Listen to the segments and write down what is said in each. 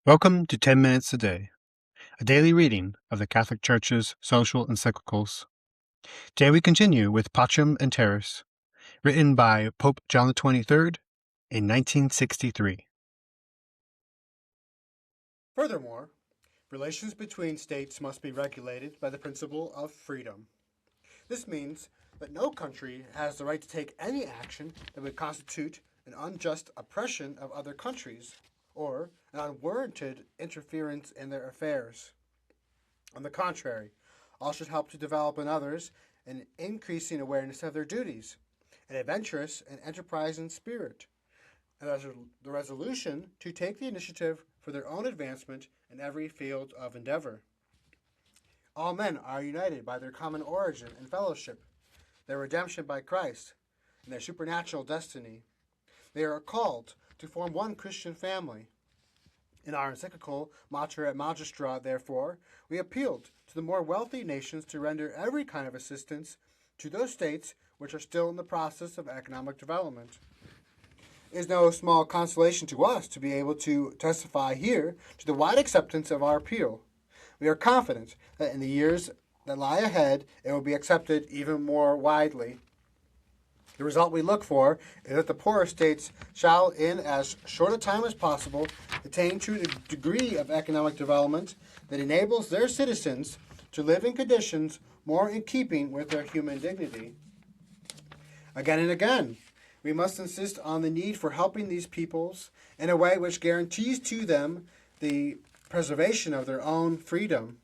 Welcome to 10 Minutes a Day, a daily reading of the Catholic Church's social encyclicals. Today we continue with Pacem and Terris, written by Pope John XXIII in 1963. Furthermore, relations between states must be regulated by the principle of freedom. This means that no country has the right to take any action that would constitute an unjust oppression of other countries or an unwarranted interference in their affairs. On the contrary, all should help to develop in others an increasing awareness of their duties, an adventurous and enterprising spirit, and the resolution to take the initiative for their own advancement in every field of endeavor. All men are united by their common origin and fellowship, their redemption by Christ, and their supernatural destiny. They are called to form one Christian family. In our encyclical Mater et Magistra, therefore, we appealed to the more wealthy nations to render every kind of assistance to those states which are still in the process of economic development. It is no small consolation to us to be able to testify here to the wide acceptance of our appeal. We are confident that in the years that lie ahead, it will be accepted even more widely. The result we look for is that the poorer states shall, in as short a time as possible, attain to a degree of economic development that enables their citizens to live in conditions more in keeping with their human dignity. Again and again, we must insist on the need for helping these peoples in a way which guarantees to them the preservation of their own freedom.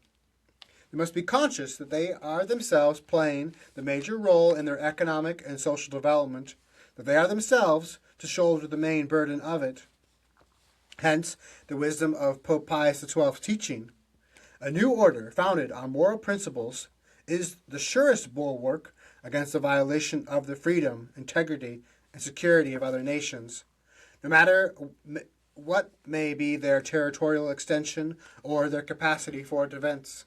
They must be conscious that they are themselves playing the major role in their economic and social development, that they are themselves to shoulder the main burden of it. Hence, the wisdom of Pope Pius XII's teaching. A new order founded on moral principles is the surest bulwark against the violation of the freedom, integrity, and security of other nations, no matter what may be their territorial extension or their capacity for defense.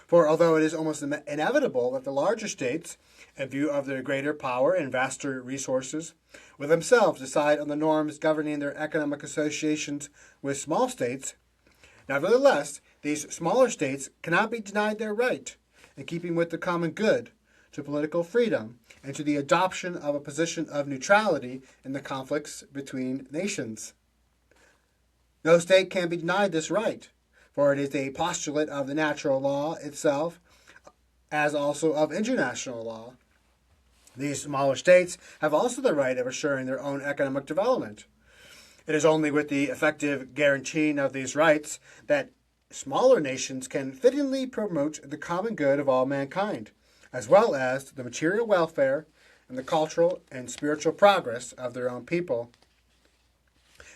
For although it is almost inevitable that the larger states, in view of their greater power and vaster resources, will themselves decide on the norms governing their economic associations with small states, nevertheless, these smaller states cannot be denied their right, in keeping with the common good, to political freedom, and to the adoption of a position of neutrality in the conflicts between nations. No state can be denied this right, for it is a postulate of the natural law itself, as also of international law. These smaller states have also the right of assuring their own economic development. It is only with the effective guaranteeing of these rights that smaller nations can fittingly promote the common good of all mankind, as well as the material welfare and the cultural and spiritual progress of their own people.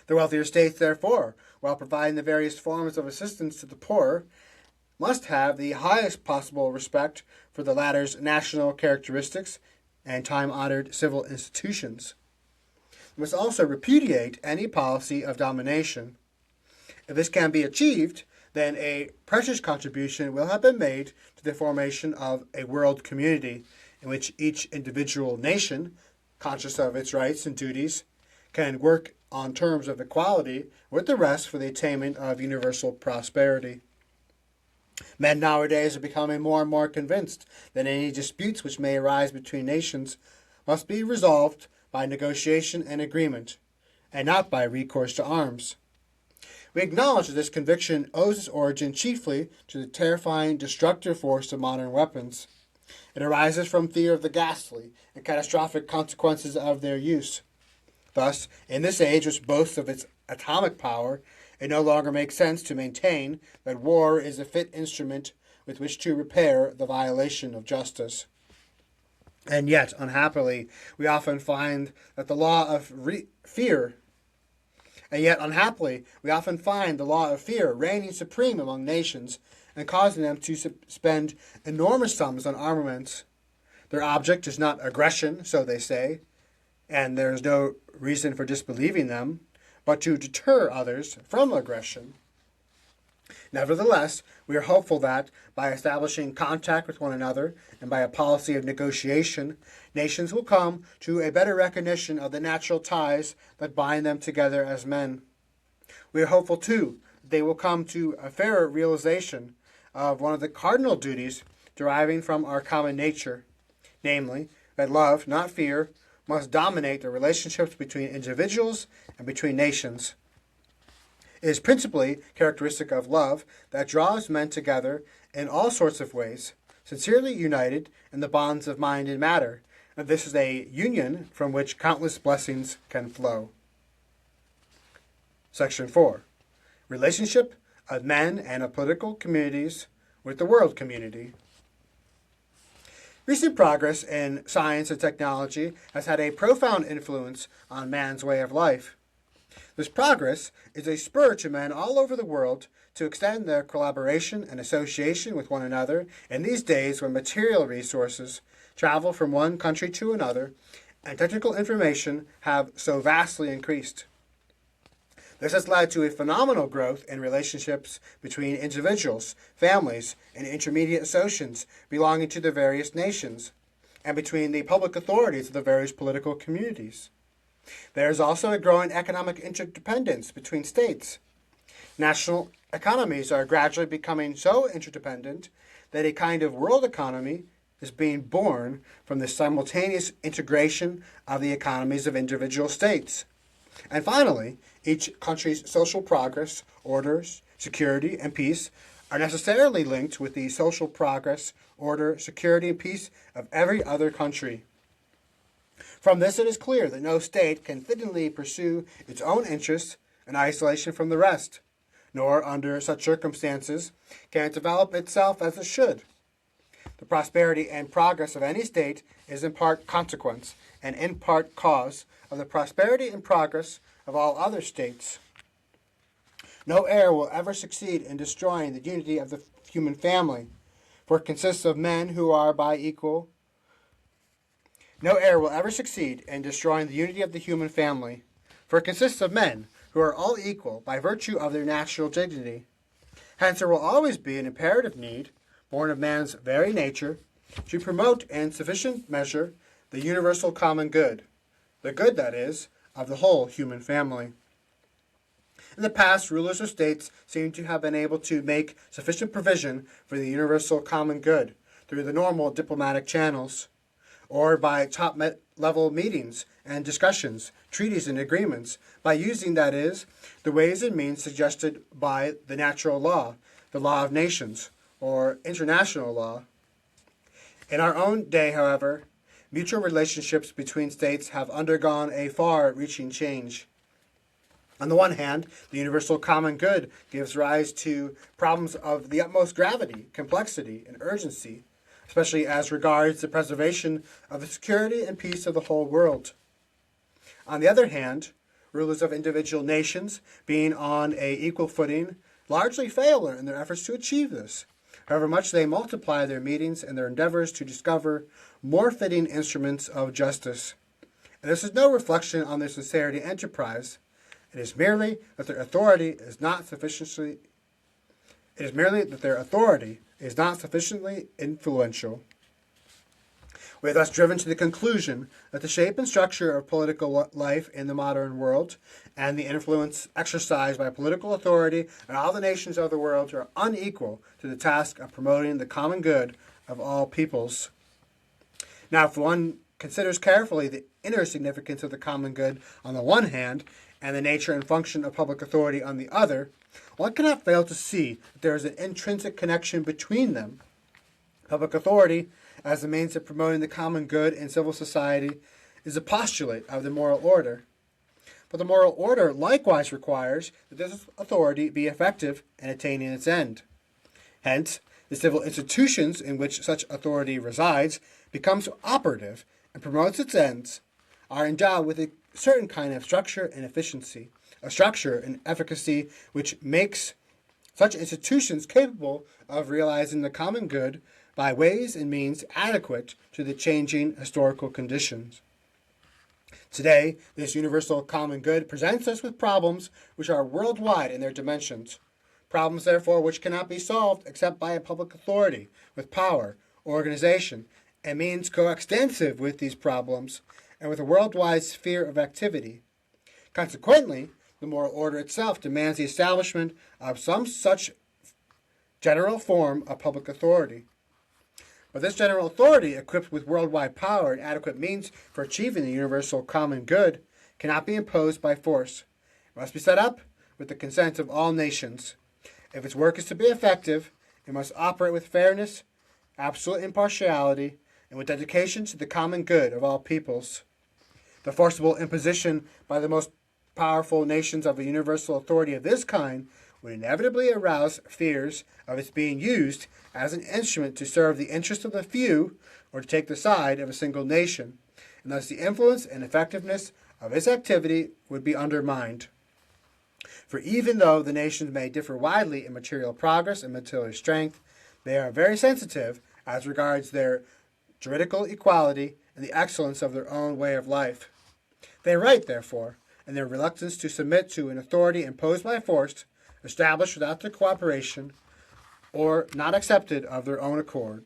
The wealthier states, therefore, while providing the various forms of assistance to the poor, must have the highest possible respect for the latter's national characteristics and time-honored civil institutions. They must also repudiate any policy of domination. If this can be achieved, then a precious contribution will have been made to the formation of a world community in which each individual nation, conscious of its rights and duties, can work on terms of equality with the rest for the attainment of universal prosperity. Men nowadays are becoming more and more convinced that any disputes which may arise between nations must be resolved by negotiation and agreement, and not by recourse to arms. We acknowledge that this conviction owes its origin chiefly to the terrifying destructive force of modern weapons. It arises from fear of the ghastly and catastrophic consequences of their use. Thus, in this age which boasts of its atomic power, it no longer makes sense to maintain that war is a fit instrument with which to repair the violation of justice. And yet, unhappily, we often find the law of fear reigning supreme among nations and causing them to spend enormous sums on armaments. Their object is not aggression, so they say, and there is no reason for disbelieving them, but to deter others from aggression. Nevertheless, we are hopeful that, by establishing contact with one another and by a policy of negotiation, nations will come to a better recognition of the natural ties that bind them together as men. We are hopeful, too, they will come to a fairer realization of one of the cardinal duties deriving from our common nature, namely, that love, not fear, must dominate the relationships between individuals and between nations. It is principally characteristic of love that draws men together in all sorts of ways, sincerely united in the bonds of mind and matter, and this is a union from which countless blessings can flow. Section 4. Relationship of men and of political communities with the world community. Recent progress in science and technology has had a profound influence on man's way of life. This progress is a spur to men all over the world to extend their collaboration and association with one another in these days when material resources travel from one country to another and technical information have so vastly increased. This has led to a phenomenal growth in relationships between individuals, families, and intermediate associations belonging to the various nations, and between the public authorities of the various political communities. There is also a growing economic interdependence between states. National economies are gradually becoming so interdependent that a kind of world economy is being born from the simultaneous integration of the economies of individual states. And finally, each country's social progress, orders, security, and peace are necessarily linked with the social progress, order, security, and peace of every other country. From this it is clear that no state can fittingly pursue its own interests in isolation from the rest, nor under such circumstances can it develop itself as it should. The prosperity and progress of any state is in part consequence, and in part cause, of the prosperity and progress of all other states. No heir will ever succeed in destroying the unity of the human family, for it consists of men who are by equal. No heir will ever succeed in destroying the unity of the human family, for it consists of men who are all equal by virtue of their natural dignity. Hence there will always be an imperative need, born of man's very nature, to promote in sufficient measure the universal common good, the good, that is, of the whole human family. In the past, rulers of states seem to have been able to make sufficient provision for the universal common good through the normal diplomatic channels, or by top-level meetings and discussions, treaties and agreements, by using, that is, the ways and means suggested by the natural law, the law of nations, or international law. In our own day, however, mutual relationships between states have undergone a far-reaching change. On the one hand, the universal common good gives rise to problems of the utmost gravity, complexity, and urgency, especially as regards the preservation of the security and peace of the whole world. On the other hand, rulers of individual nations, being on an equal footing, largely fail in their efforts to achieve this, however much they multiply their meetings and their endeavors to discover more fitting instruments of justice. And this is no reflection on their sincerity and enterprise. It is merely that their authority is not sufficiently influential. We are thus driven to the conclusion that the shape and structure of political life in the modern world and the influence exercised by political authority in all the nations of the world are unequal to the task of promoting the common good of all peoples. Now, if one considers carefully the inner significance of the common good on the one hand and the nature and function of public authority on the other, one cannot fail to see that there is an intrinsic connection between them. Public authority, as the means of promoting the common good in civil society, is a postulate of the moral order. But the moral order likewise requires that this authority be effective in attaining its end. Hence, the civil institutions in which such authority resides becomes operative and promotes its ends, are endowed with a certain kind of structure and efficiency, a structure and efficacy which makes such institutions capable of realizing the common good by ways and means adequate to the changing historical conditions. Today, this universal common good presents us with problems which are worldwide in their dimensions, problems, therefore, which cannot be solved except by a public authority with power, organization, and means coextensive with these problems, and with a worldwide sphere of activity. Consequently, The moral order itself demands the establishment of some such general form of public authority. But this general authority, equipped with worldwide power and adequate means for achieving the universal common good, cannot be imposed by force. It must be set up with the consent of all nations. If its work is to be effective, it must operate with fairness, absolute impartiality, and with dedication to the common good of all peoples. The forcible imposition by the most powerful nations of a universal authority of this kind would inevitably arouse fears of its being used as an instrument to serve the interest of the few or to take the side of a single nation, and thus the influence and effectiveness of its activity would be undermined. For even though the nations may differ widely in material progress and material strength, they are very sensitive as regards their juridical equality and the excellence of their own way of life. They are right, therefore, in their reluctance to submit to an authority imposed by force, established without their cooperation, or not accepted of their own accord.